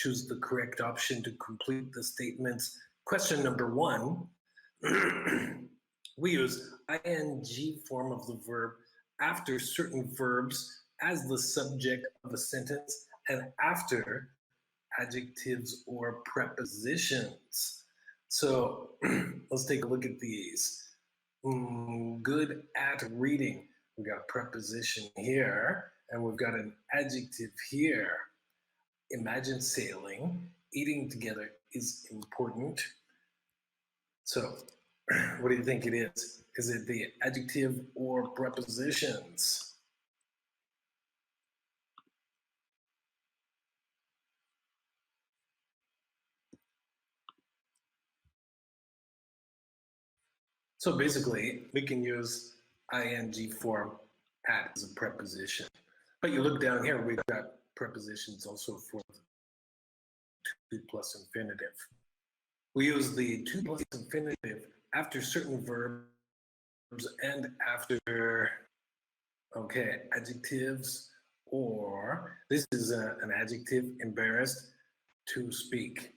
choose the correct option to complete the statements. Question number 1, we use ing form of the verb after certain verbs as the subject of a sentence and after adjectives or prepositions. So let's take a look at these. Good at reading. We've got a preposition here, and we've got an adjective here. Imagine sailing. Eating together is important. So what do you think it is? Is it the adjective or prepositions? So basically, we can use ing form at as a preposition. But you look down here, we've got prepositions also for the to plus infinitive. We use the to plus infinitive after certain verbs and after, okay, adjectives, or this is an adjective, embarrassed to speak.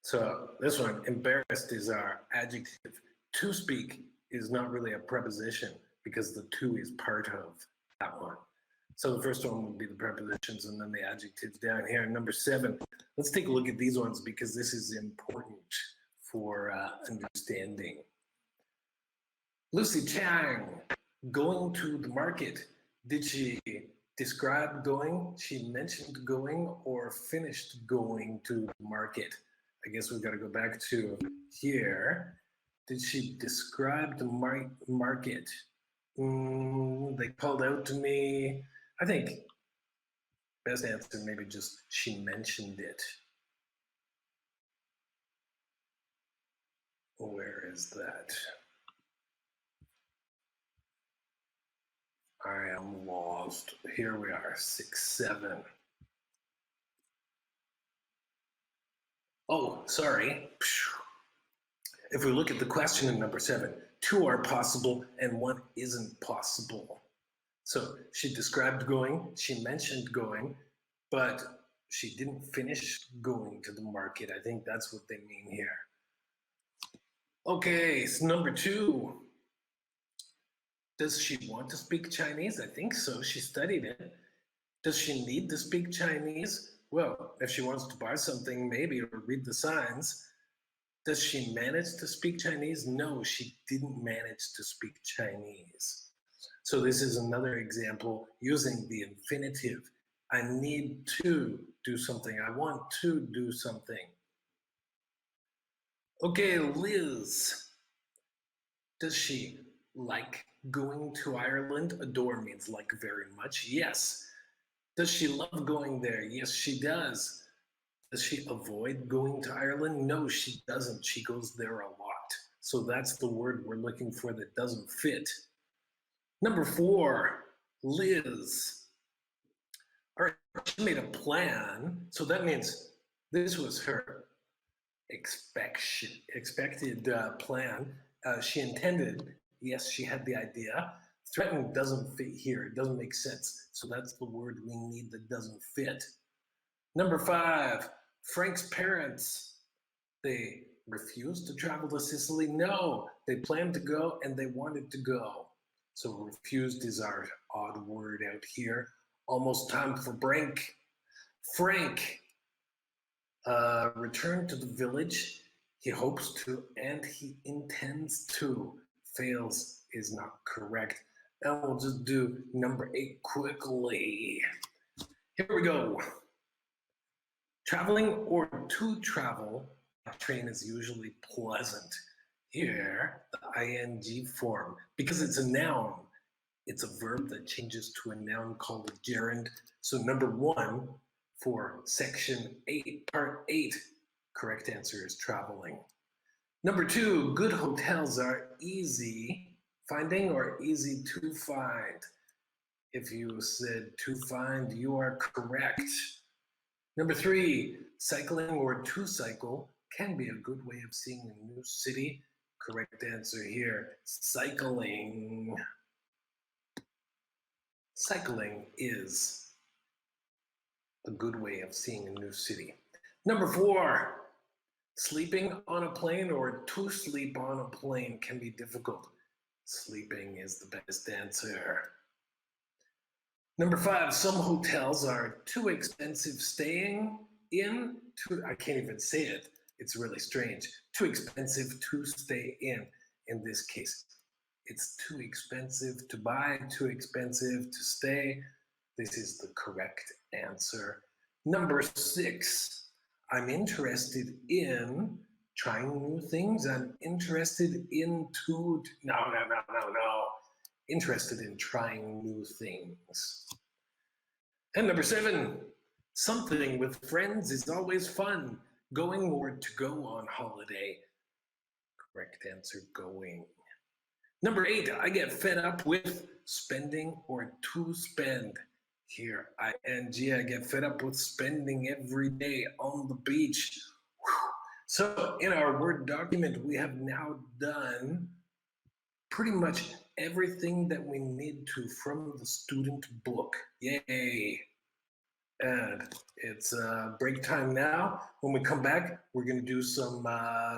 So this one, embarrassed, is our adjective. To speak is not really a preposition because the to is part of that one. So the first one would be the prepositions and then the adjectives down here. Number 7, let's take a look at these ones because this is important for understanding. Lucy Chang, going to the market. Did she describe going? She mentioned going or finished going to the market? I guess we've got to go back to here. Did she describe the market? They called out to me. I think best answer maybe just she mentioned it. Where is that? I am lost. Here we are, 6, 7. Oh, sorry. If we look at the question in number 7, 2 are possible and 1 isn't possible. So she described going, she mentioned going, but she didn't finish going to the market. I think that's what they mean here. Okay, so number 2. Does she want to speak Chinese? I think so. She studied it. Does she need to speak Chinese? Well, if she wants to buy something, maybe, or read the signs. Does she manage to speak Chinese? No, she didn't manage to speak Chinese. So this is another example using the infinitive. I need to do something. I want to do something. Okay, Liz. Does she like going to Ireland? Adore means like very much. Yes. Does she love going there? Yes, she does. Does she avoid going to Ireland? No, she doesn't. She goes there a lot. So that's the word we're looking for that doesn't fit. Number 4, Liz. All right, she made a plan. So that means this was her expected plan. She intended, yes, she had the idea. Threatened doesn't fit here. It doesn't make sense. So that's the word we need that doesn't fit. Number 5, Frank's parents. They refused to travel to Sicily? No, they planned to go and they wanted to go. So refused is our odd word out here. Almost time for break. Frank returned to the village. He hopes to and he intends to. Fails is not correct. And we'll just do number 8 quickly. Here we go. Traveling or to travel by train is usually pleasant. Here, the ing form, because it's a noun, it's a verb that changes to a noun called a gerund. So number 1 for section 8, part 8, correct answer is traveling. Number 2, good hotels are easy finding or easy to find. If you said to find, you are correct. Number 3, cycling or to cycle can be a good way of seeing a new city. Correct answer here, cycling. Cycling is a good way of seeing a new city. Number 4, sleeping on a plane or to sleep on a plane can be difficult. Sleeping is the best answer. Number 5, some hotels are too expensive staying in. I can't even say it. It's really strange. Too expensive to stay in this case. It's too expensive to buy, too expensive to stay. This is the correct answer. Number 6, I'm interested in trying new things. I'm interested into, no. Interested in trying new things. And number 7, something with friends is always fun. Going or to go on holiday. Correct answer, going. Number 8, I get fed up with spending or to spend. Here, ing, I get fed up with spending every day on the beach. Whew. So in our Word document, we have now done pretty much everything that we need to from the student book. Yay! And it's break time now. When we come back, we're going to do some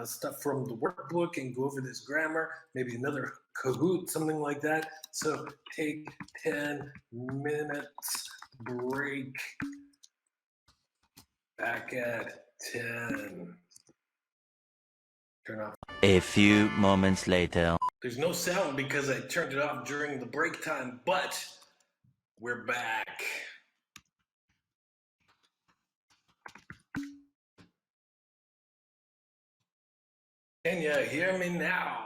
stuff from the workbook and go over this grammar, maybe another Kahoot, something like that. So take 10 minutes break. Back at 10. Turn off. A few moments later. There's no sound because I turned it off during the break time, but we're back. Can you hear me now?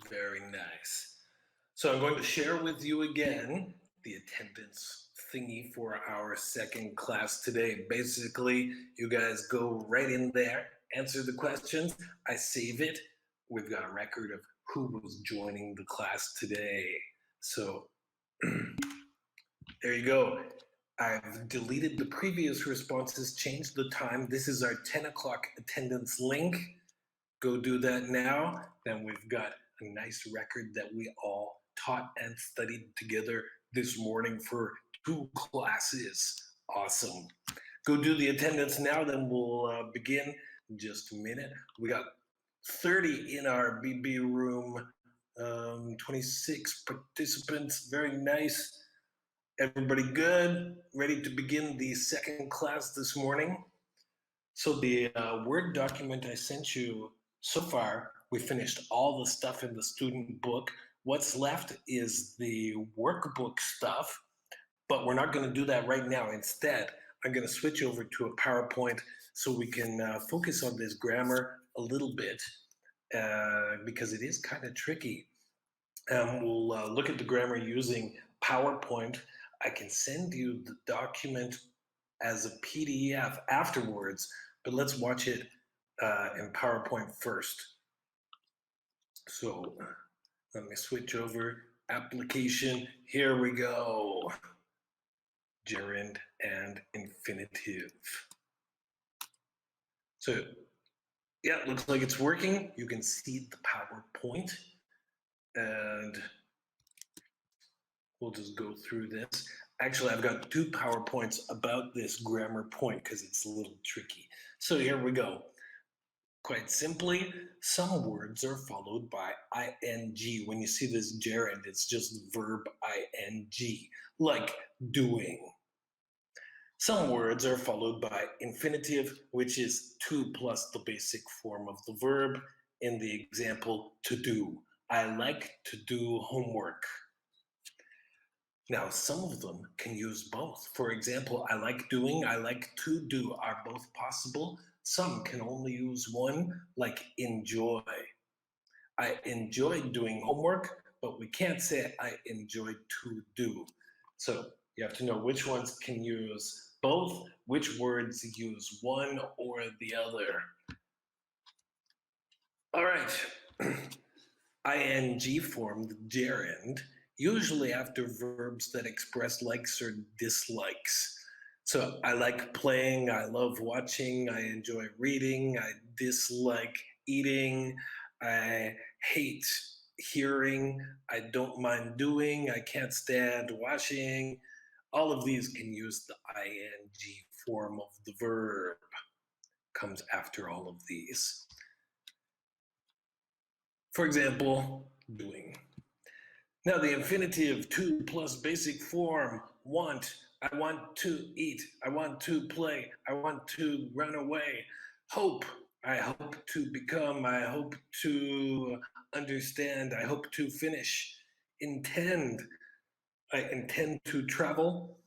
Very nice. So I'm going to share with you again the attendance thingy for our second class today. Basically, you guys go right in there, answer the questions. I save it. We've got a record of who was joining the class today. So there you go. I've deleted the previous responses, changed the time. This is our 10 o'clock attendance link. Go do that now. Then we've got a nice record that we all taught and studied together this morning for 2 classes. Awesome. Go do the attendance now, then we'll begin in just a minute. We got 30 in our BB room, 26 participants. Very nice. Everybody good? Ready to begin the second class this morning? So the Word document I sent you so far, we finished all the stuff in the student book. What's left is the workbook stuff, but we're not going to do that right now. Instead, I'm going to switch over to a PowerPoint so we can focus on this grammar a little bit because it is kind of tricky. We'll look at the grammar using PowerPoint. I can send you the document as a PDF afterwards, but let's watch it in PowerPoint first. So let me switch over. Application, here we go. Gerund and infinitive. So yeah, looks like it's working. You can see the PowerPoint and we'll just go through this. Actually, I've got 2 PowerPoints about this grammar point because it's a little tricky. So here we go. Quite simply, some words are followed by ing. When you see this gerund, it's just the verb ing, like doing. Some words are followed by infinitive, which is to plus the basic form of the verb. In the example, to do. I like to do homework. Now, some of them can use both. For example, I like doing, I like to do are both possible. Some can only use one, like enjoy. I enjoy doing homework, but we can't say I enjoy to do. So you have to know which ones can use both, which words use one or the other. All right. ing form, the gerund, usually after verbs that express likes or dislikes. So I like playing, I love watching, I enjoy reading, I dislike eating, I hate hearing, I don't mind doing, I can't stand washing. All of these can use the ing form of the verb, comes after all of these. For example, doing. Now the infinitive to plus basic form, want, I want to eat, I want to play, I want to run away. Hope, I hope to become, I hope to understand, I hope to finish. Intend, I intend to travel.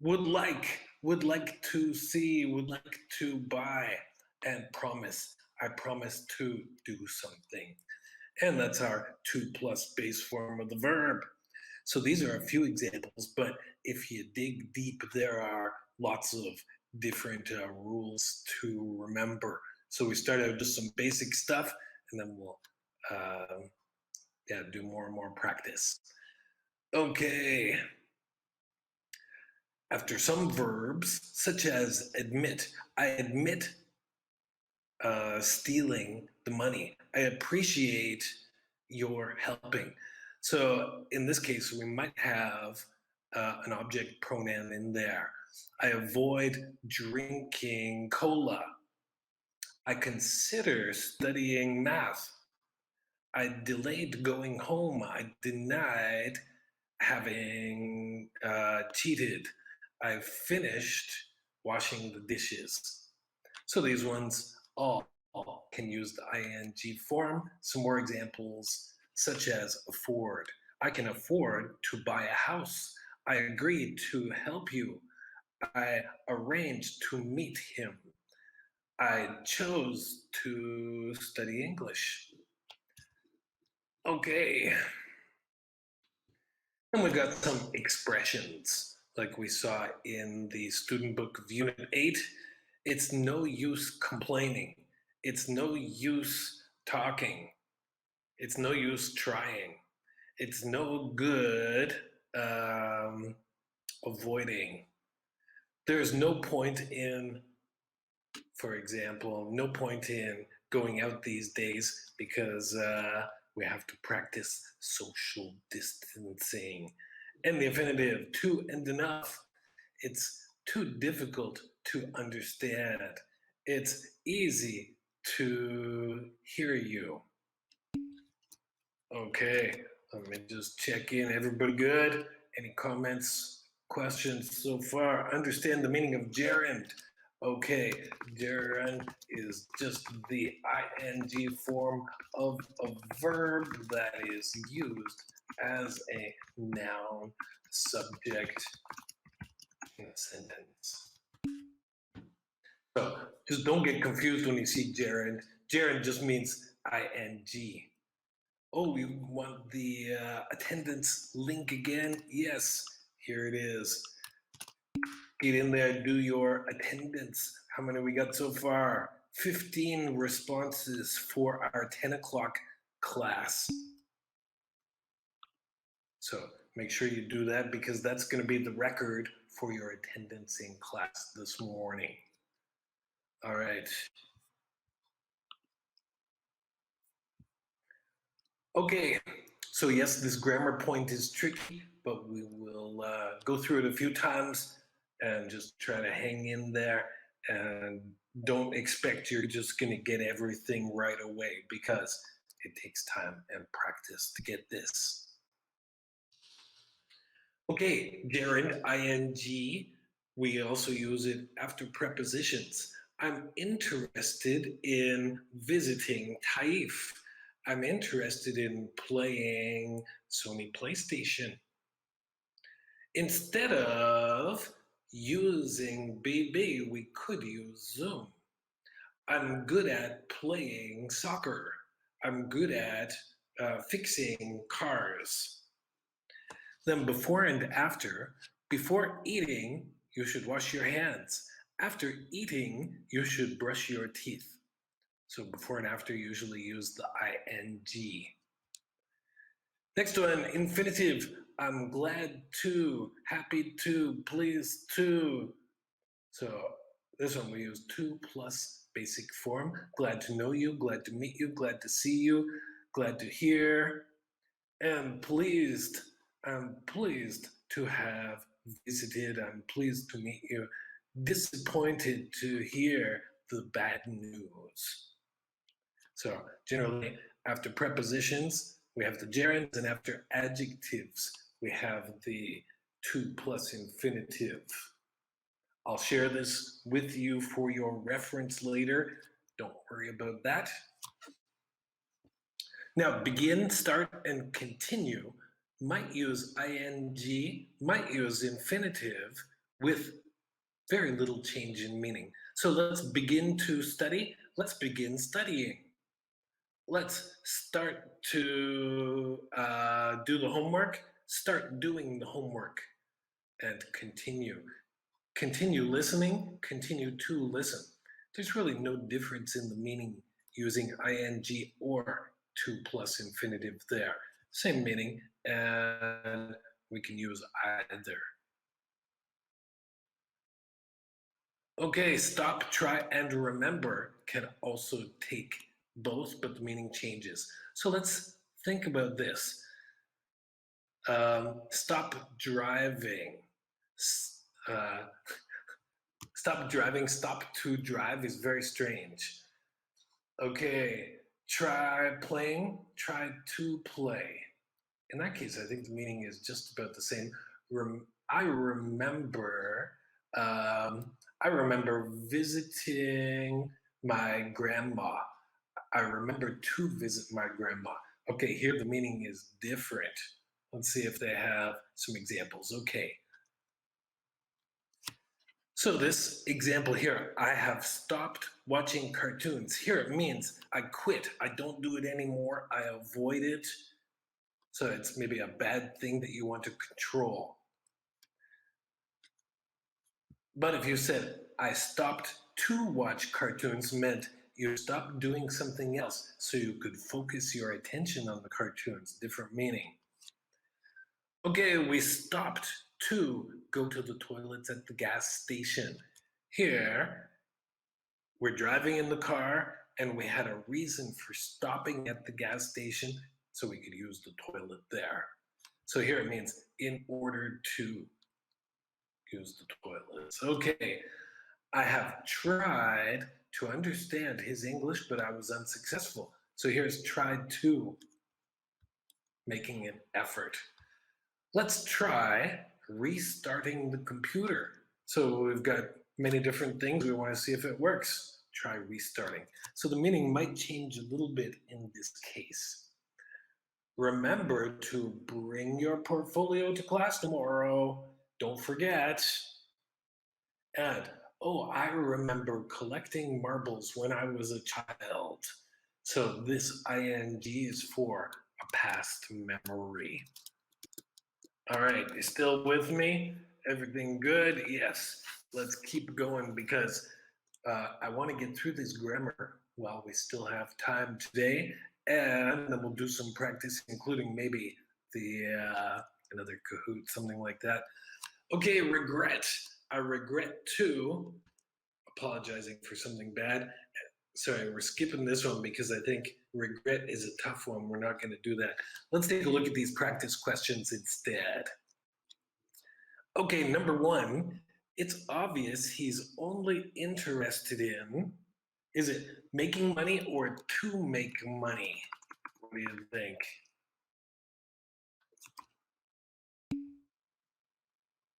Would like to see, would like to buy. And promise, I promise to do something. And that's our to plus base form of the verb. So these are a few examples, but if you dig deep, there are lots of different rules to remember. So we start out with just some basic stuff, and then we'll do more and more practice. Okay. After some verbs, such as admit, I admit stealing the money. I appreciate your helping. So in this case, we might have an object pronoun in there. I avoid drinking cola. I consider studying math. I delayed going home. I denied having cheated. I finished washing the dishes. So these ones all can use the ing form. Some more examples, such as afford. I can afford to buy a house. I agreed to help you. I arranged to meet him. I chose to study English. Okay. And we got some expressions like we saw in the student book of Unit 8. It's no use complaining. It's no use talking. It's no use trying. It's no good avoiding. There's no point in, for example, no point in going out these days because we have to practice social distancing. And the infinitive, too and enough. It's too difficult to understand. It's easy to hear you. Okay, let me just check in. Everybody good? Any comments, questions so far? Understand the meaning of gerund. Okay, gerund is just the ing form of a verb that is used as a noun subject in a sentence. So just don't get confused when you see gerund. Gerund just means ing. Oh, we want the attendance link again? Yes, here it is. Get in there, do your attendance. How many we got so far? 15 responses for our 10 o'clock class. So make sure you do that because that's going to be the record for your attendance in class this morning. All right. Okay, so yes, this grammar point is tricky, but we will go through it a few times and just try to hang in there and don't expect you're just going to get everything right away because it takes time and practice to get this. Okay, gerund, ing, we also use it after prepositions. I'm interested in visiting Taif. I'm interested in playing Sony PlayStation. Instead of using BB, we could use Zoom. I'm good at playing soccer. I'm good at fixing cars. Then before and after, before eating, you should wash your hands. After eating, you should brush your teeth. So before and after usually use the ing. Next one, infinitive. I'm glad to, happy to, pleased to. So this one we use to plus basic form. Glad to know you, glad to meet you, glad to see you, glad to hear. And pleased, I'm pleased to have visited, I'm pleased to meet you. Disappointed to hear the bad news. So generally, after prepositions, we have the gerunds, and after adjectives, we have the to plus infinitive. I'll share this with you for your reference later. Don't worry about that. Now, begin, start, and continue might use ing, might use infinitive with very little change in meaning. So let's begin to study. Let's begin studying. Let's start to do the homework. Start doing the homework and continue. Continue listening, continue to listen. There's really no difference in the meaning using ing or to plus infinitive there. Same meaning, and we can use either. Okay, stop, try, and remember can also take both, but the meaning changes. So let's think about this. Stop driving. Stop driving, stop to drive is very strange. Okay, try playing, try to play. In that case, I think the meaning is just about the same. I remember visiting my grandma. I remember to visit my grandma. Okay, here the meaning is different. Let's see if they have some examples. Okay. So this example here, I have stopped watching cartoons. Here it means I quit. I don't do it anymore. I avoid it. So it's maybe a bad thing that you want to control. But if you said, I stopped to watch cartoons, meant you stopped doing something else so you could focus your attention on the cartoons. Different meaning. Okay, we stopped to go to the toilets at the gas station. Here, we're driving in the car and we had a reason for stopping at the gas station so we could use the toilet there. So here it means in order to use the toilets. Okay, I have tried to understand his English, but I was unsuccessful. So here's tried to, making an effort. Let's try restarting the computer. So we've got many different things. We want to see if it works. Try restarting. So the meaning might change a little bit in this case. Remember to bring your portfolio to class tomorrow. Don't forget. And, oh, I remember collecting marbles when I was a child. So this ing is for a past memory. All right, you still with me? Everything good? Yes. Let's keep going because I want to get through this grammar while we still have time today, and then we'll do some practice, including maybe the another Kahoot, something like that. Okay, regret. I regret to, apologizing for something bad. Sorry, we're skipping this one because I think regret is a tough one. We're not going to do that. Let's take a look at these practice questions instead. Okay, number one, it's obvious he's only interested in, is it making money or to make money? What do you think?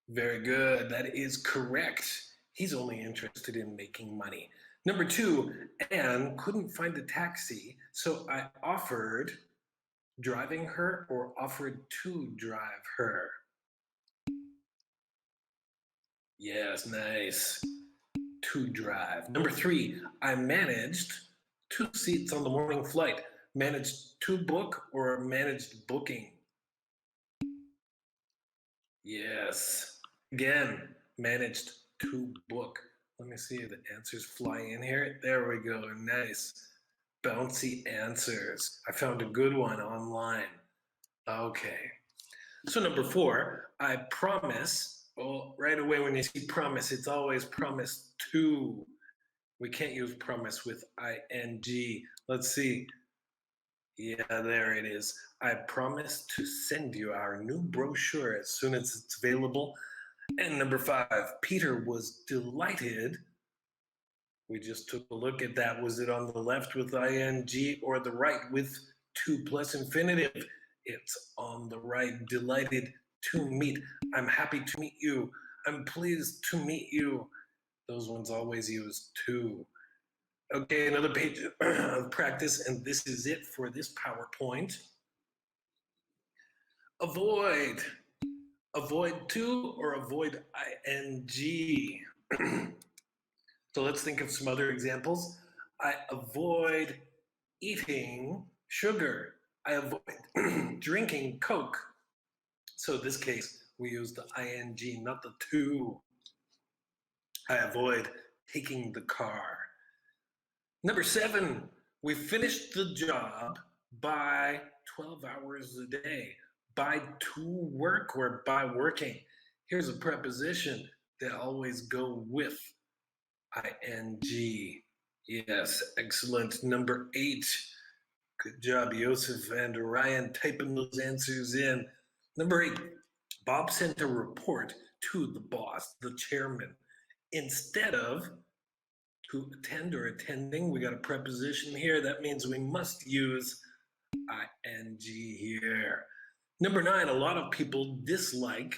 Very good, that is correct. He's only interested in making money. Number two, Anne couldn't find a taxi, so I offered driving her or offered to drive her. Yes, nice. To drive. Number three, I managed 2 seats on the morning flight. Managed to book or managed booking? Yes. Again, managed to book. Let me see if the answers fly in here. There we go. Nice. Bouncy answers. I found a good one online. Okay. So number 4, I promise. Well, right away when you see promise, it's always promise to. We can't use promise with ing. Let's see. Yeah, there it is. I promise to send you our new brochure as soon as it's available. And number 5, Peter was delighted. We just took a look at that. Was it on the left with ing or the right with to plus infinitive? It's on the right. Delighted to meet. I'm happy to meet you. I'm pleased to meet you. Those ones always use to. Okay, another page of practice, and this is it for this PowerPoint. Avoid. Avoid to or avoid ing. So let's think of some other examples. I avoid eating sugar. I avoid drinking Coke. So in this case, we use the ing, not the to. I avoid taking the car. Number 7, we finished the job by 12 hours a day. By to work or by working. Here's a preposition that always go with ing. Yes, excellent. Number 8. Good job, Joseph and Ryan, typing those answers in. Number 8. Bob sent a report to the boss, the chairman. Instead of to attend or attending, we got a preposition here. That means we must use ing here. Number 9. A lot of people dislike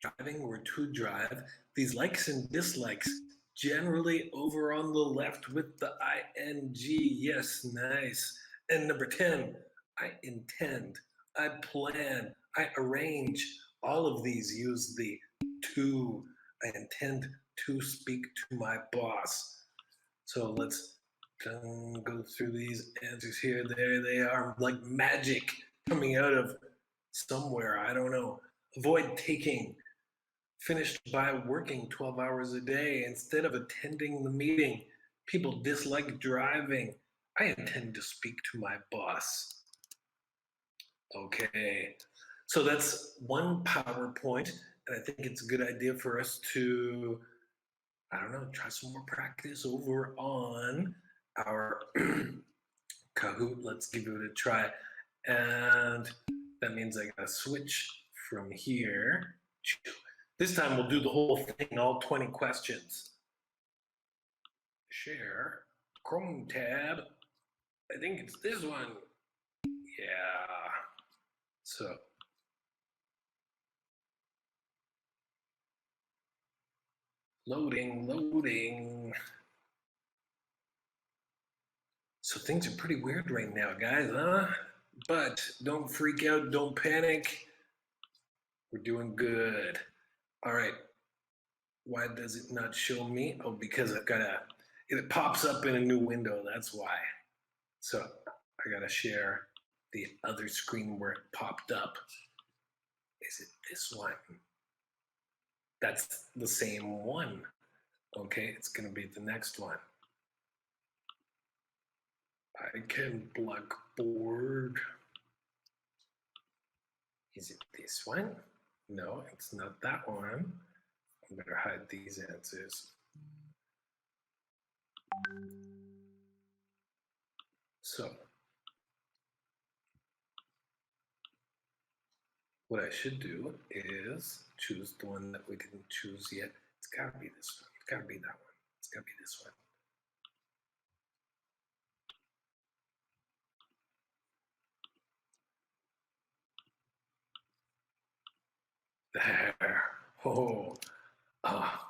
driving or to drive. These likes and dislikes generally over on the left with the ing. Yes, nice. And number 10, I intend, I plan, I arrange. All of these use the to. I intend to speak to my boss. So let's go through these answers here. There they are, like magic coming out of somewhere. I don't know. Avoid taking. Finished by working 12 hours a day instead of attending the meeting. People dislike driving. I intend to speak to my boss. Okay, so that's one PowerPoint, and I think it's a good idea for us to, I don't know, try some more practice over on our Kahoot. Let's give it a try. And that means I gotta switch from here. This time we'll do the whole thing, all 20 questions. Share, Chrome tab. I think it's this one. Yeah. So. Loading. So things are pretty weird right now, guys, huh? But don't freak out, don't panic. We're doing good. All right. Why does it not show me? Oh, because I've got it pops up in a new window, that's why. So I gotta share the other screen where it popped up. Is it this one? That's the same one. Okay, it's gonna be the next one. I can Blackboard. Is it this one? No, it's not that one. I better hide these answers. So, what I should do is choose the one that we didn't choose yet. It's gotta be this one. It's gotta be that one. It's gotta be this one. There. Oh. Ah.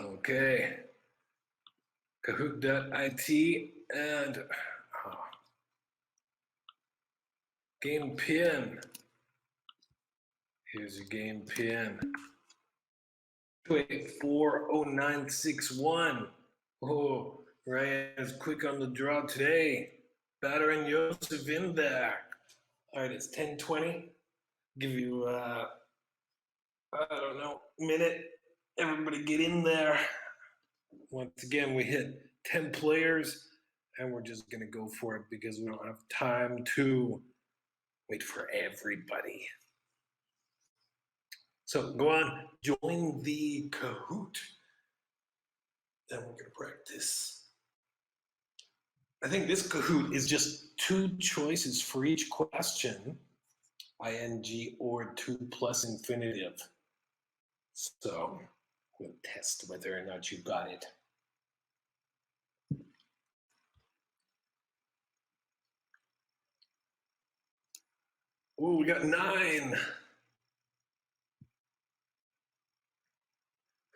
Okay. Kahoot.it and game pin. Here's your game pin. 2840961. Oh, Ryan is quick on the draw today. Batter and Joseph in there. All right, it's 10:20. Give you, I don't know, minute. Everybody get in there. Once again, we hit 10 players. and we're just going to go for it because we don't have time to wait for everybody. So go on, join the Kahoot, and we're going to practice. I think this Kahoot is just 2 choices for each question, ing or 2 plus infinitive. So we'll test whether or not you got it. Oh, we got 9.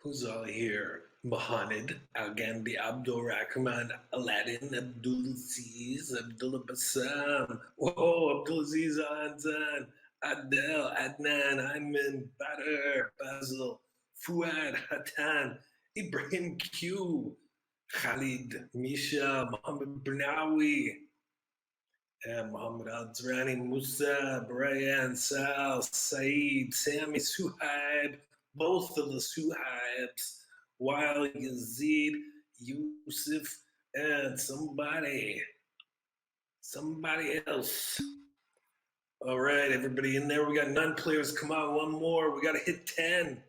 Who's all here? Mohammed, Al-Ghamdi, Abdul Rahman, Aladdin, Abdul Aziz, Abdullah Bassam, whoa, Abdul Aziz Anzan, Adel, Adnan, Ayman, Badr, Basil, Fuad, Hatan, Ibrahim Q, Khalid, Misha, Mohammed Bernawi, and Mohammed Al-Zrani, Musa, Brian, Sal, Saeed, Sami, Suhaib, both of the Suhaibs, Weil, Yazid, Yusuf, and somebody else. All right, everybody in there. We got 9 players. Come on, one more. We got to hit 10.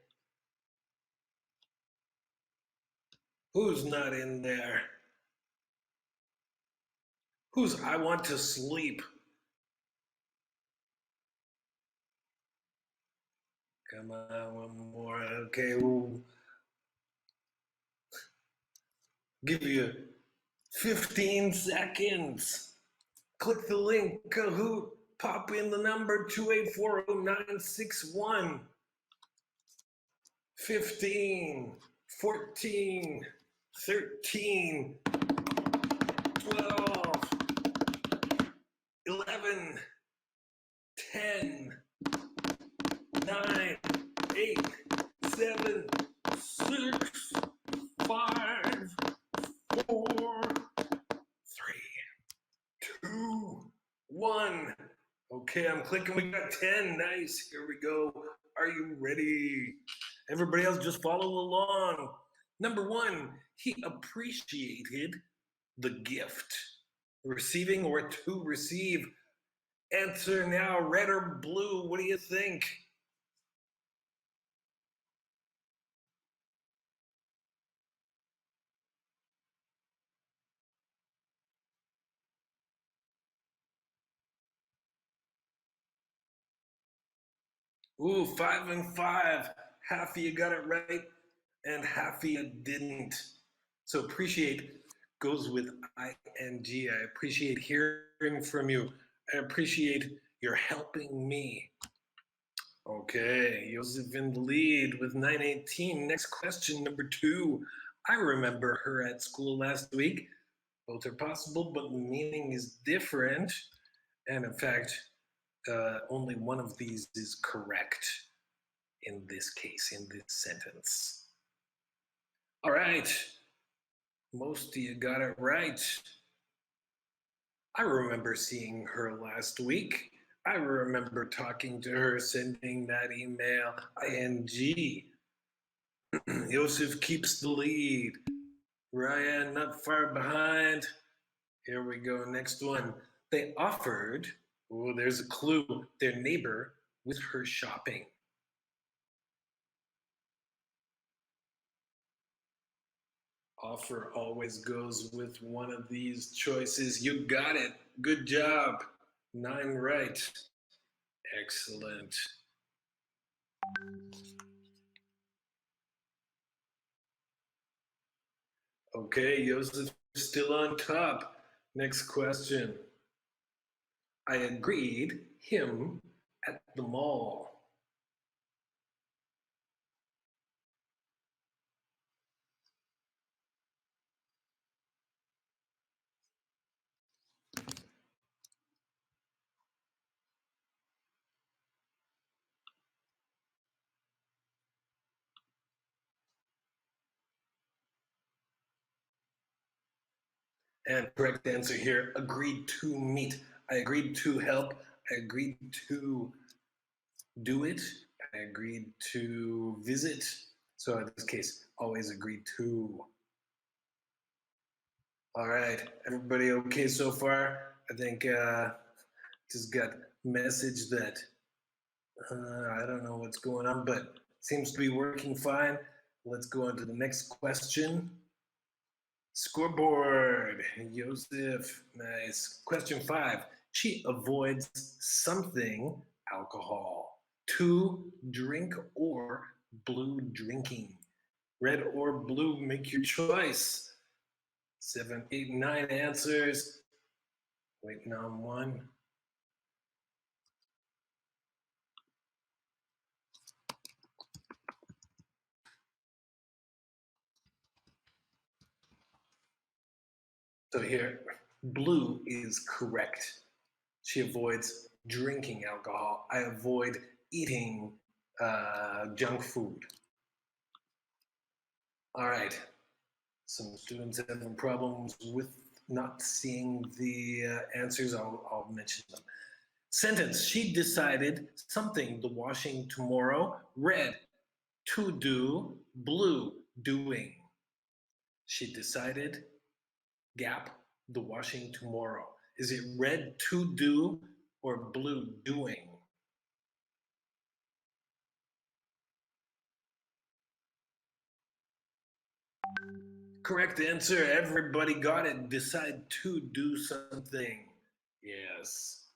Who's not in there? Who's I want to sleep? Come on, one more. Okay, we'll give you 15 seconds. Click the link, Kahoot. Pop in the number 2840961. 15, 14, 13, 12, 11, 10, 9, 8, 7, 6, 5, 4, 3, 2, 1. Okay, I'm clicking. We got 10. Nice. Here we go. Are you ready? Everybody else just follow along. Number 1, he appreciated the gift. Receiving or to receive. Answer now, red or blue. What do you think? Ooh, 5 and 5. Half of you got it right, and half of you didn't. So appreciate goes with ing. I appreciate hearing from you. I appreciate your helping me. Okay, Joseph in the lead with 918. Next question, number 2. I remember her at school last week. Both are possible, but the meaning is different. And in fact, only one of these is correct in this case, in this sentence. All right, most of you got it right. I remember seeing her last week. I remember talking to her, sending that email, ing. Joseph keeps the lead. Ryan not far behind. Here we go, next one. They offered, oh, there's a clue, their neighbor with her shopping. Offer always goes with one of these choices. You got it. Good job. 9 right. Excellent. Okay, Joseph still on top. Next question. I agreed him at the mall. And correct answer here, agreed to meet. I agreed to help. I agreed to do it. I agreed to visit. So in this case, always agreed to. All right, everybody okay so far? I think just got message that I don't know what's going on, but seems to be working fine. Let's go on to the next question. Scoreboard, Joseph, nice. Question 5. She avoids something alcohol. 2, drink or blue drinking. Red or blue, make your choice. 7, 8, 9 answers. Waiting on one. So here, blue is correct. She avoids drinking alcohol. I avoid eating junk food. All right. Some students having problems with not seeing the answers. I'll mention them. Sentence. She decided something, the washing tomorrow. Red, to do. Blue, doing. She decided, gap, the washing tomorrow. Is it red, to do, or blue, doing? Correct answer. Everybody got it. Decide to do something. Yes.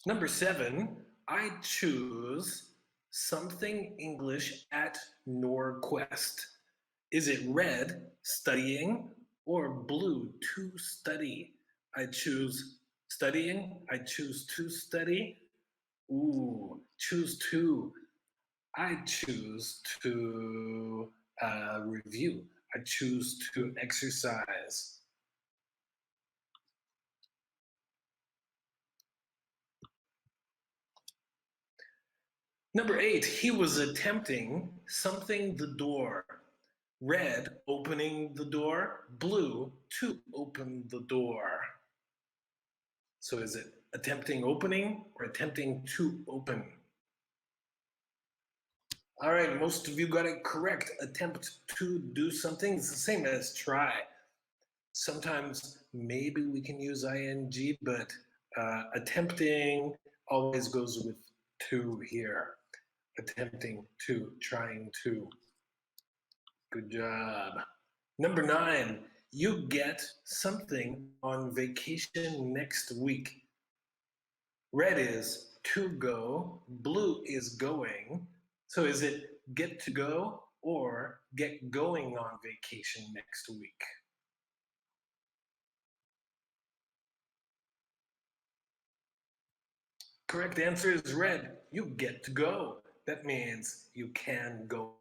Number 7, I choose something English at Norquest. Is it red, studying, or blue, to study? I choose studying. I choose to study. Ooh, choose to. I choose to review. I choose to exercise. Number 8, he was attempting something the door. Red, opening the door. Blue, to open the door. So is it attempting opening or attempting to open? All right, most of you got it correct. Attempt to do something is the same as try. Sometimes maybe we can use ing, but attempting always goes with to here. Attempting to, trying to. Good job. Number 9, you get something on vacation next week. Red is to go, blue is going. So is it get to go or get going on vacation next week? Correct answer is red. You get to go. That means you can go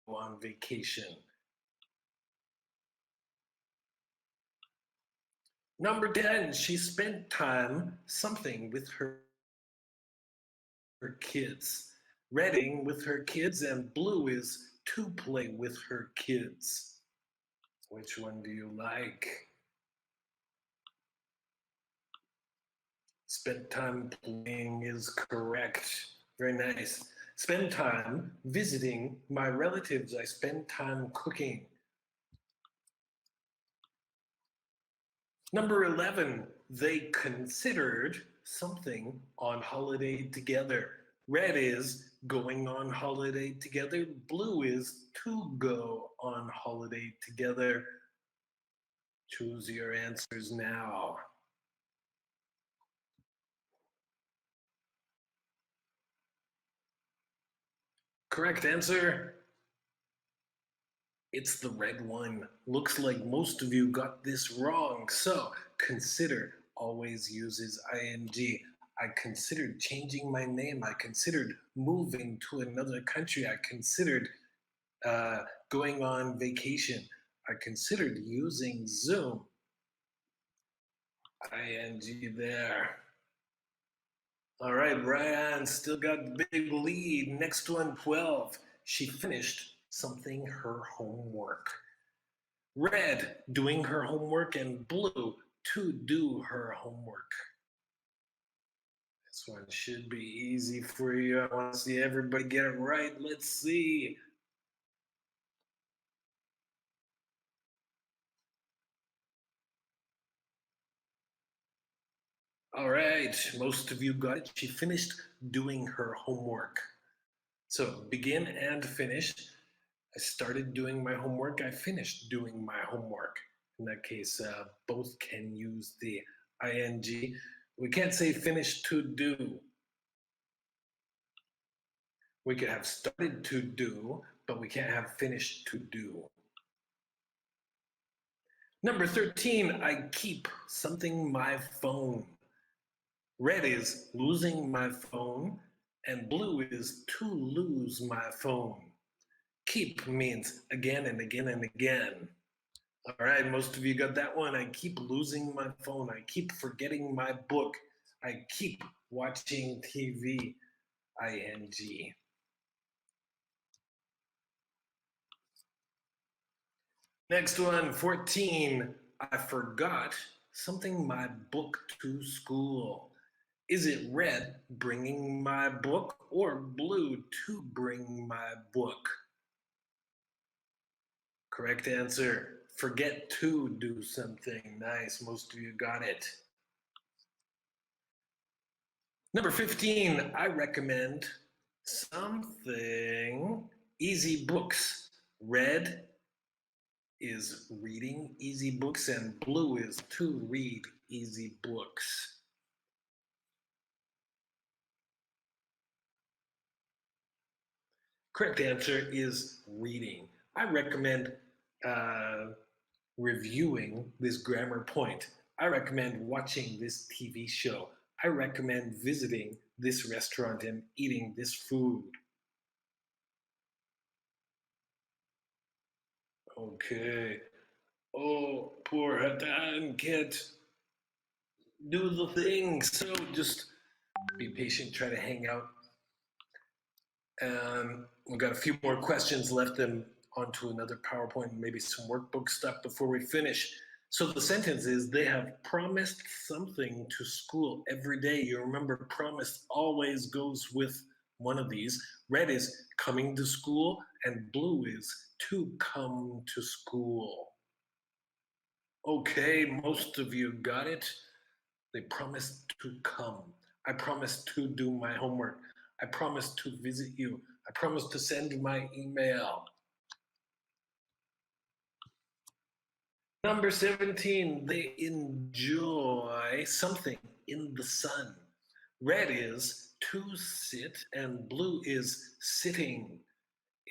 on vacation. Number 10, she spent time something with her kids. Reading with her kids, and blue is to play with her kids. Which one do you like? Spent time playing is correct. Very nice. Spend time visiting my relatives. I spend time cooking. Number 11, they considered something on holiday together. Red is going on holiday together. Blue is to go on holiday together. Choose your answers now. Correct answer. It's the red one. Looks like most of you got this wrong. So consider always uses ing. I considered changing my name. I considered moving to another country. I considered going on vacation. I considered using Zoom. ing there. All right, Ryan still got the big lead. Next one, 12. She finished something her homework. Red, doing her homework, and blue, to do her homework. This This one should be easy for you. I want to see everybody get it right. Let's see. All right, most of you got it. She finished doing her homework. So begin and finish. I started doing my homework. I finished doing my homework. In that case, both can use the ing. We can't say finish to do. We could have started to do, but we can't have finished to do. Number 13, I keep something my phone. Red is losing my phone, and blue is to lose my phone. Keep means again and again and again. All right, most of you got that one. I keep losing my phone. I keep forgetting my book. I keep watching TV. ing. Next one, 14. I forgot something my book to school. Is it red, bringing my book, or blue, to bring my book? Correct answer, forget to do something. Nice, most of you got it. Number 15, I recommend something easy books. Red is reading easy books, and blue is to read easy books. Correct answer is reading. I recommend reviewing this grammar point. I recommend watching this TV show. I recommend visiting this restaurant and eating this food. Okay. Oh, poor Hatan can't do the thing. So just be patient, try to hang out. We've got a few more questions left and onto another PowerPoint and maybe some workbook stuff before we finish. So the sentence is, they have promised something to school every day. You remember promised always goes with one of these. Red is coming to school, and blue is to come to school. Okay, most of you got it. They promised to come. I promised to do my homework. I promised to visit you. I promised to send my email. Number 17, they enjoy something in the sun. Red is to sit, and blue is sitting.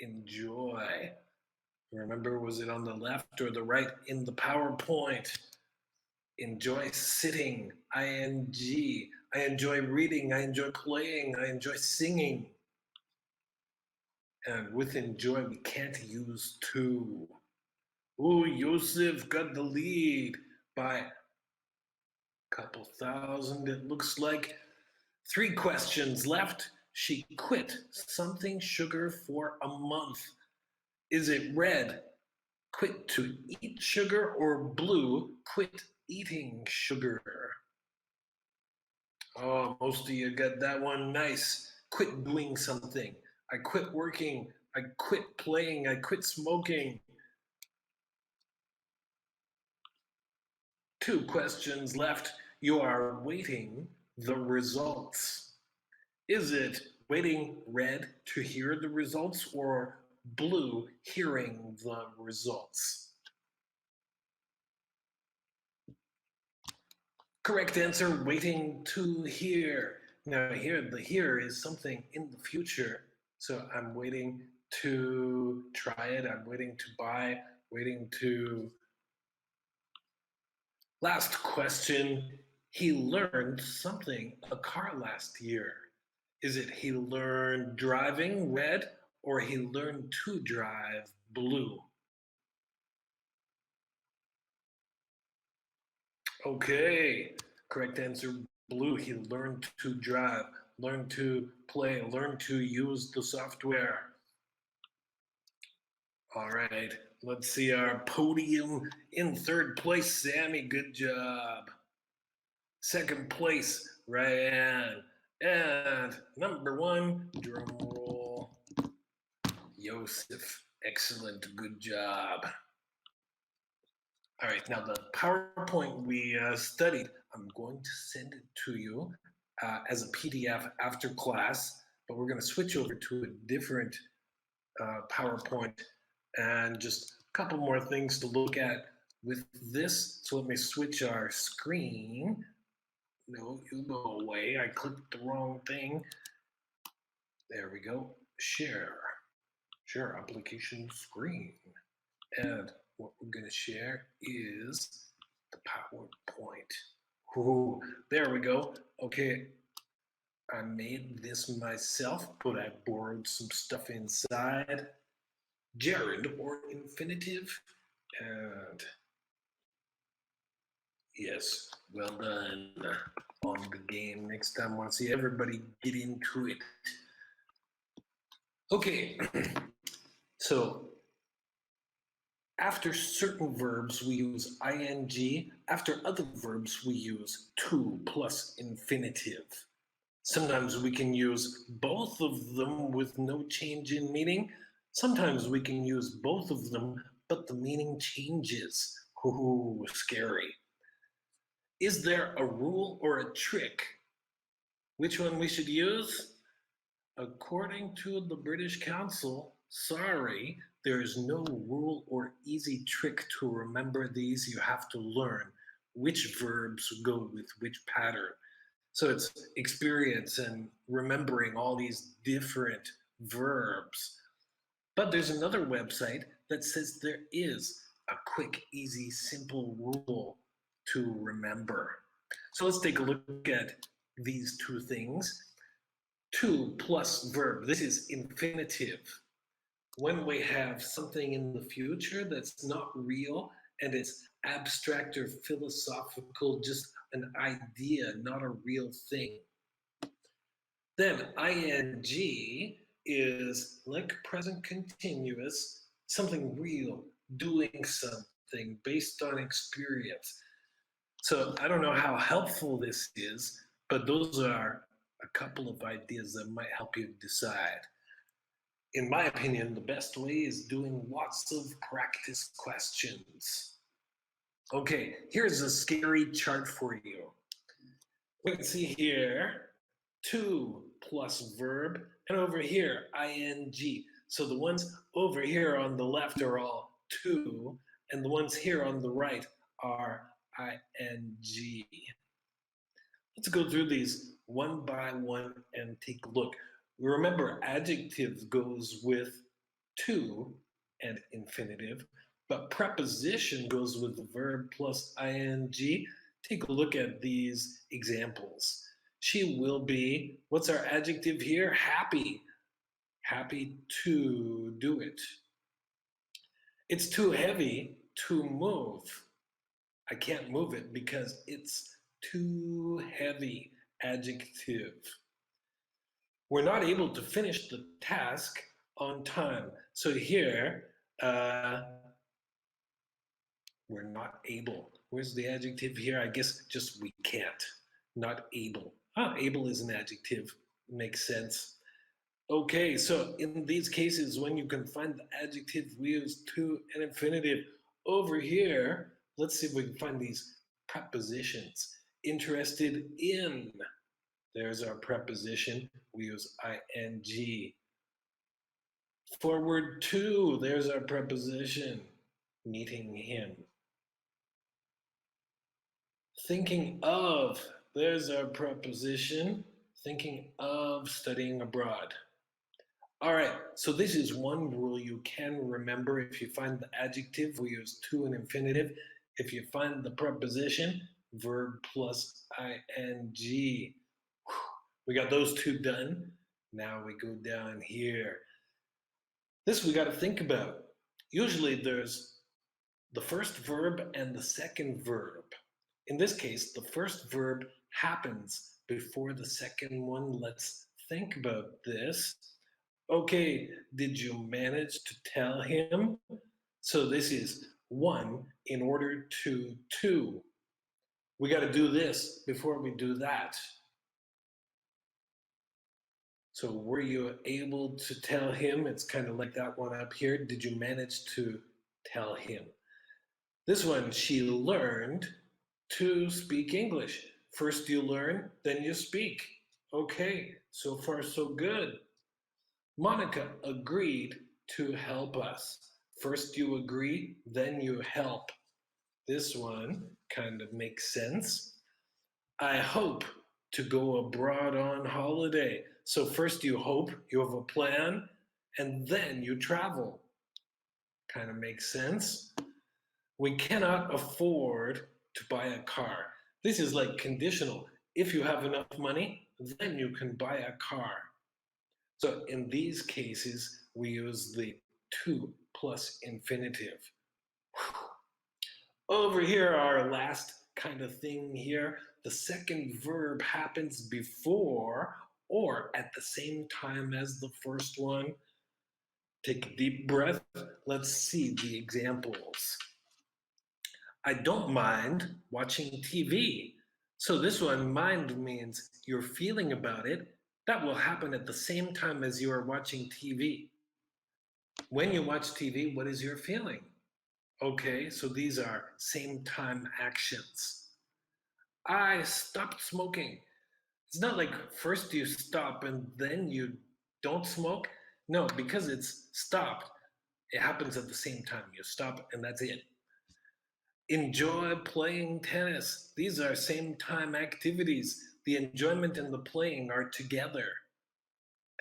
Enjoy. Remember, was it on the left or the right in the PowerPoint? Enjoy sitting, ing. I enjoy reading, I enjoy playing, I enjoy singing. And with enjoy, we can't use to. Ooh, Yosef got the lead by a couple thousand, it looks like. 3 questions left. She quit something sugar for a month. Is it red, quit to eat sugar, or blue, quit eating sugar? Oh, most of you got that one. Nice. Quit doing something. I quit working. I quit playing. I quit smoking. 2 questions left. You are waiting the results. Is it waiting red to hear the results, or blue hearing the results? Correct answer, waiting to hear. Now here, the hear is something in the future. So I'm waiting to try it. I'm waiting to buy, waiting to. Last question. He learned something, a car last year. Is it he learned driving, red, or he learned to drive, blue? Okay, correct answer, blue. He learned to drive, learn to play, learn to use the software. All right, let's see our podium. In 3rd place, Sammy, good job. 2nd place, Ryan. And number one, drum roll. Yosef, excellent, good job. All right, now the PowerPoint we studied, I'm going to send it to you as a PDF after class, but we're going to switch over to a different PowerPoint and just a couple more things to look at with this. So let me switch our screen. No, you go away. I clicked the wrong thing. There we go. Share. Share application screen. And what we're going to share is the PowerPoint. Ooh, there we go. Okay, I made this myself, but I borrowed some stuff inside. Gerund or infinitive. And yes, well done on the game. Next time I want to see everybody get into it. Okay, so after certain verbs, we use ing. After other verbs, we use to plus infinitive. Sometimes we can use both of them with no change in meaning. Sometimes we can use both of them, but the meaning changes. Ooh, scary. Is there a rule or a trick? Which one we should use? According to the British Council, sorry, there is no rule or easy trick to remember these. You have to learn which verbs go with which pattern. So it's experience and remembering all these different verbs. But there's another website that says there is a quick, easy, simple rule to remember. So let's take a look at these two things. To plus verb, this is infinitive. When we have something in the future that's not real and it's abstract or philosophical, just an idea, not a real thing. Then ing is like present continuous, something real, doing something based on experience. So I don't know how helpful this is, but those are a couple of ideas that might help you decide. In my opinion, the best way is doing lots of practice questions. Okay, here's a scary chart for you. We can see here, to plus verb, and over here, ing. So the ones over here on the left are all to, and the ones here on the right are ing. Let's go through these one by one and take a look. Remember, adjective goes with to and infinitive, but preposition goes with the verb plus ing. Take a look at these examples. She will be, what's our adjective here? Happy. Happy to do it. It's too heavy to move. I can't move it because it's too heavy. Adjective. We're not able to finish the task on time. So here, we're not able. Where's the adjective here? I guess just we can't. Not able. Able is an adjective. Makes sense. Okay, so in these cases, when you can find the adjective, we use to and infinitive. Over here, let's see if we can find these prepositions. Interested in. There's our preposition. We use ing. Forward to. There's our preposition. Meeting him. Thinking of, there's our preposition, thinking of studying abroad. All right, so this is one rule you can remember. If you find the adjective, we use to and infinitive. If you find the preposition, verb plus ing. We got those two done. Now we go down here. This we got to think about. Usually there's the first verb and the second verb. In this case, the first verb happens before the second one. Let's think about this. Okay, did you manage to tell him? So this is one in order to two. We got to do this before we do that. So were you able to tell him? It's kind of like that one up here. Did you manage to tell him? This one, she learned to speak English. First you learn, then you speak. Okay, so far so good. Monica agreed to help us. First you agree, then you help. This one kind of makes sense. I hope to go abroad on holiday. So first you hope, you have a plan, and then you travel. Kind of makes sense. We cannot afford to buy a car. This is like conditional. If you have enough money, then you can buy a car. So in these cases, we use the to plus infinitive. Over here, our last kind of thing here, the second verb happens before or at the same time as the first one. Take a deep breath. Let's see the examples. I don't mind watching TV. So this one, mind means you're feeling about it. That will happen at the same time as you are watching TV. When you watch TV, what is your feeling? Okay, so these are same time actions. I stopped smoking. It's not like first you stop and then you don't smoke. No, because it's stopped, it happens at the same time. You stop and that's it. Enjoy playing tennis. These are same time activities. The enjoyment and the playing are together.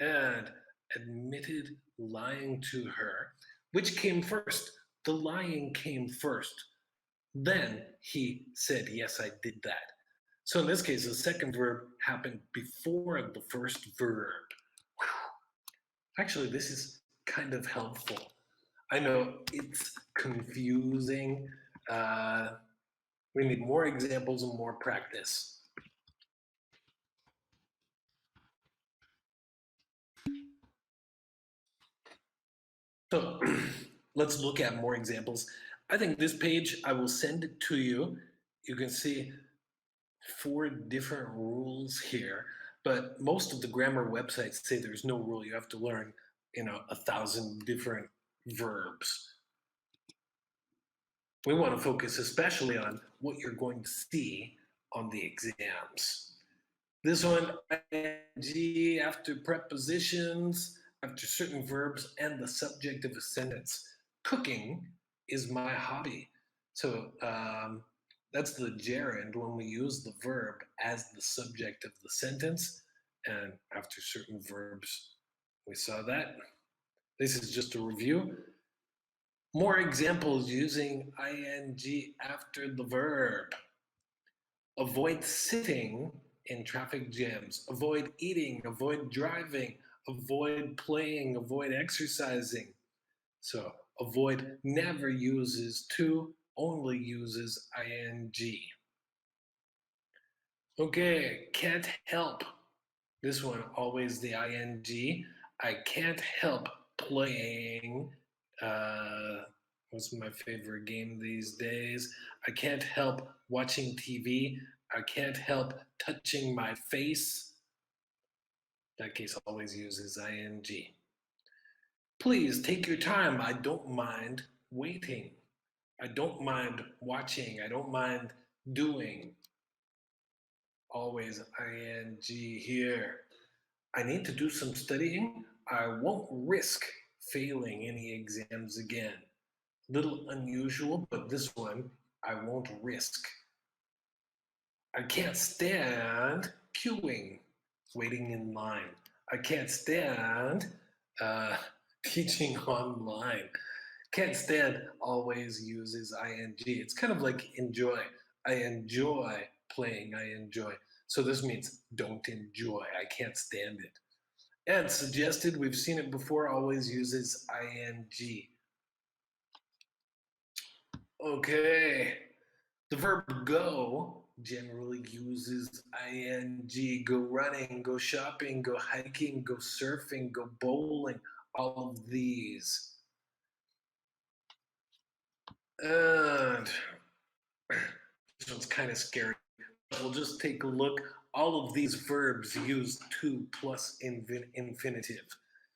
And admitted lying to her. Which came first? The lying came first. Then he said, yes, I did that. So in this case, the second verb happened before the first verb. Actually, this is kind of helpful. I know it's confusing. We need more examples and more practice. So let's look at more examples. I think this page, I will send it to you. You can see 4 different rules here, but most of the grammar websites say there's no rule. You have to learn, 1,000 different verbs. We want to focus especially on what you're going to see on the exams. This one, ing after prepositions, after certain verbs, and the subject of a sentence. Cooking is my hobby. So that's the gerund when we use the verb as the subject of the sentence. And after certain verbs, we saw that. This is just a review. More examples using ing after the verb. Avoid sitting in traffic jams. Avoid eating, avoid driving, avoid playing, avoid exercising. So avoid never uses to, only uses ing. Okay, can't help. This one, always the ing. I can't help playing. What's my favorite game these days? I can't help watching TV. I can't help touching my face. That case always uses ing. Please take your time. I don't mind waiting. I don't mind watching. I don't mind doing. Always ing here. I need to do some studying. I won't risk failing any exams again. Little unusual, but this one I won't risk. I can't stand queuing, waiting in line. I can't stand teaching online. Can't stand always uses ing. It's kind of like enjoy. I enjoy playing, I enjoy. So this means don't enjoy. I can't stand it. And suggested, we've seen it before, always uses ing. Okay. The verb go generally uses ing. Go running, go shopping, go hiking, go surfing, go bowling, all of these. And this one's kind of scary. We'll just take a look all of these verbs use to plus infinitive.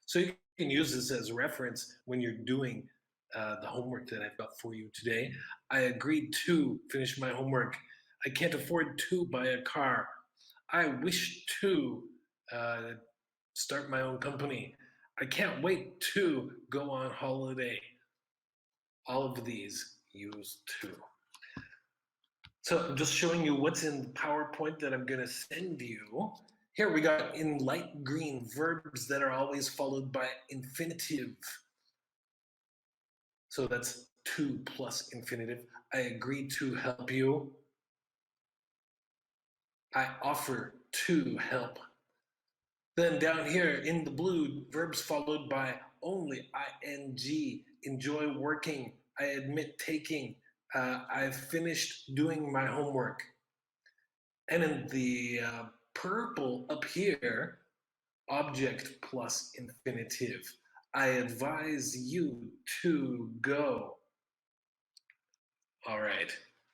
So you can use this as a reference when you're doing the homework that I've got for you today. I agreed to finish my homework. I can't afford to buy a car. I wish to start my own company. I can't wait to go on holiday. All of these use to. So I'm just showing you what's in the PowerPoint that I'm going to send you. Here we got in light green verbs that are always followed by infinitive. So that's to plus infinitive. I agree to help you. I offer to help. Then down here in the blue, verbs followed by only ing. Enjoy working. I admit taking. I've finished doing my homework. And in the purple up here, object plus infinitive. I advise you to go. All right.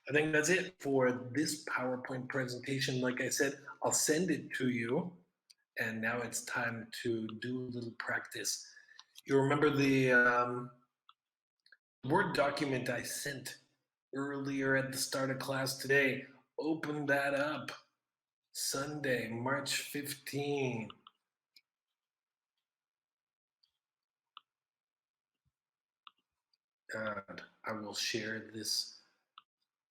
I think that's it for this PowerPoint presentation. Like I said, I'll send it to you. And now it's time to do a little practice. You remember the Word document I sent earlier at the start of class today? Open that up. Sunday, March 15. And I will share this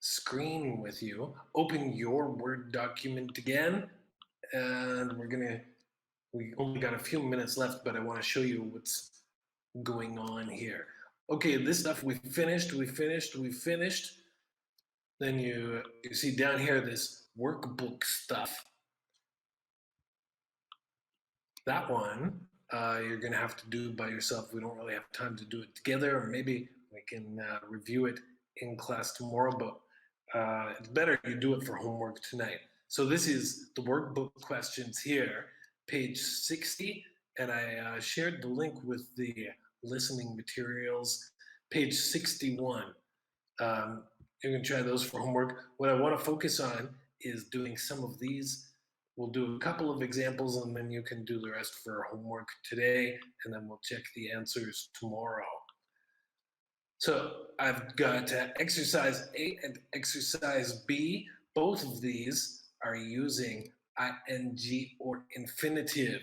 screen with you. Open your Word document again. And we only got a few minutes left, but I want to show you what's going on here. Okay, this stuff we finished. Then you see down here this workbook stuff. That one you're going to have to do by yourself. We don't really have time to do it together, or maybe we can review it in class tomorrow, but it's better you do it for homework tonight. So this is the workbook questions here, page 60, and I shared the link with the listening materials, page 61. You can try those for homework. What I want to focus on is doing some of these. We'll do a couple of examples and then you can do the rest for homework today, and then we'll check the answers tomorrow. So I've got exercise A and exercise B. Both of these are using ing or infinitive.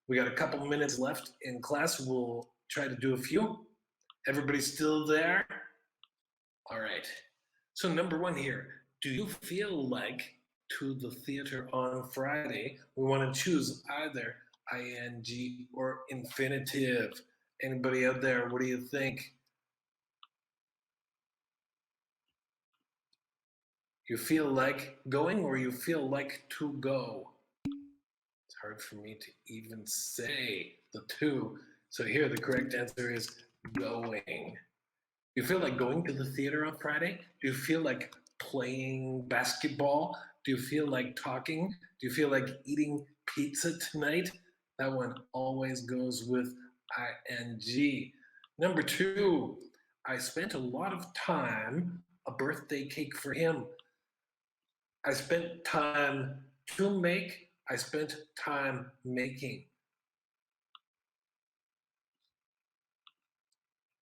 We got a couple minutes left in class. We'll try to do a few. Everybody still there? All right. So number one here, do you feel like to the theater on Friday? We want to choose either ing or infinitive. Anybody out there, what do you think? You feel like going or you feel like to go? It's hard for me to even say the two. So here the correct answer is going. Do you feel like going to the theater on Friday? Do you feel like playing basketball? Do you feel like talking? Do you feel like eating pizza tonight? That one always goes with ing. Number two, I spent a lot of time, a birthday cake for him. I spent time to make, I spent time making.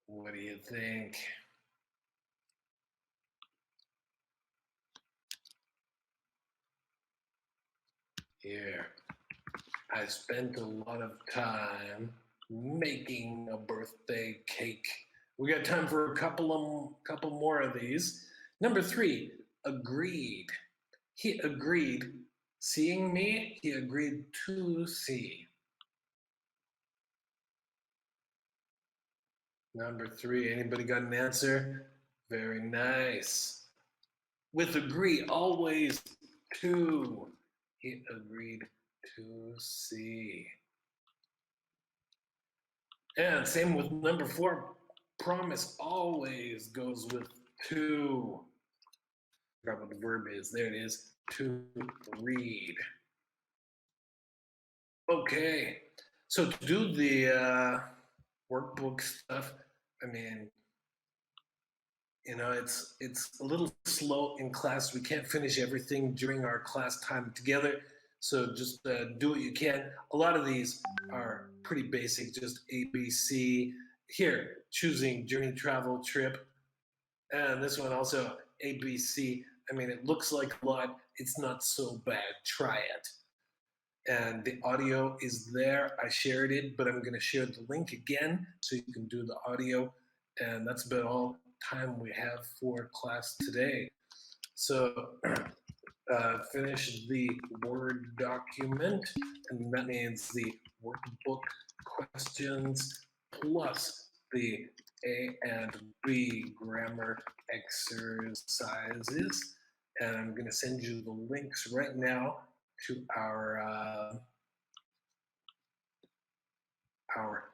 What do you think? Here, I spent a lot of time making a birthday cake. We got time for a couple more of these. Number three, agreed. He agreed seeing me. He agreed to see. Number three, anybody got an answer? Very nice. With agree, always to. He agreed to see. And same with number four, promise always goes with to. I forgot what the verb is. There it is, to read. Okay, so to do the workbook stuff, I mean, You know, it's a little slow in class. We can't finish everything during our class time together. So just do what you can. A lot of these are pretty basic, just ABC. Here, choosing journey, travel, trip. And this one also ABC. I mean, it looks like a lot. It's not so bad. Try it. And the audio is there. I shared it, but I'm going to share the link again so you can do the audio. And that's about all time we have for class today. So finish the Word document, and that means the workbook questions plus the A and B grammar exercises. And I'm going to send you the links right now to our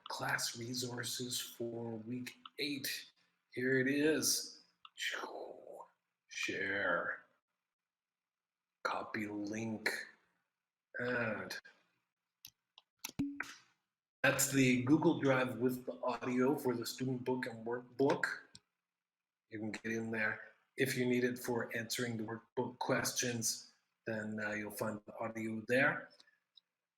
class resources for week 8. Here it is. Share. Copy link. And that's the Google Drive with the audio for the student book and workbook. You can get in there. If you need it for answering the workbook questions, then you'll find the audio there.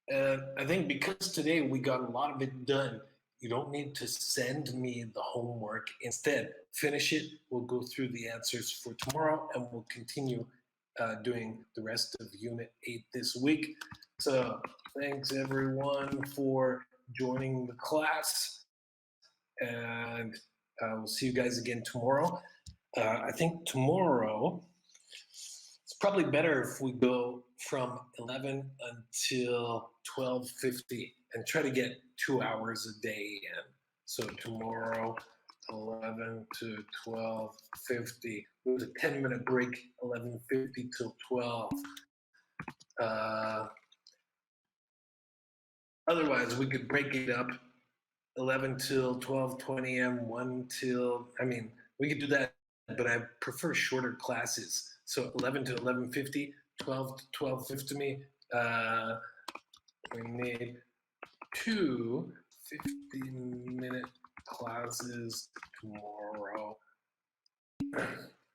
And I think because today we got a lot of it done, you don't need to send me the homework. Instead, finish it. We'll go through the answers for tomorrow, and we'll continue doing the rest of Unit 8 this week. So thanks, everyone, for joining the class. And we'll see you guys again tomorrow. I think tomorrow, it's probably better if we go from 11 until 12:50 and try to get 2 hours a day in. So tomorrow, 11 to 12:50 with a 10-minute break, 11:50 till 12. Otherwise, we could break it up 11 till 12:20 a.m., 1 till, I mean, we could do that, but I prefer shorter classes. So 11 to 11:50, 12 to 12:50. We need 2 50-minute classes tomorrow.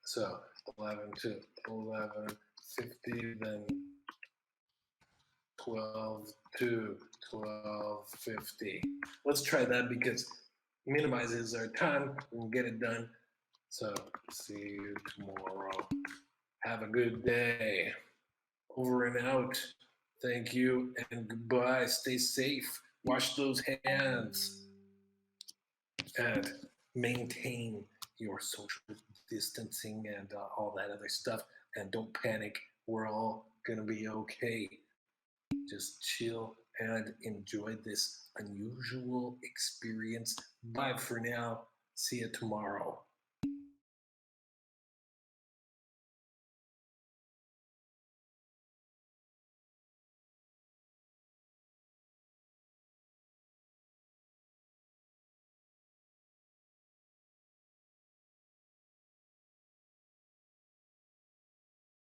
So 11 to 11:50, then 12 to 12:50. Let's try that because it minimizes our time. We can get it done. So see you tomorrow. Have a good day. Over and out. Thank you and goodbye. Stay safe. Wash those hands. And maintain your social distancing and all that other stuff. And don't panic. We're all going to be okay. Just chill and enjoy this unusual experience. Bye for now. See you tomorrow.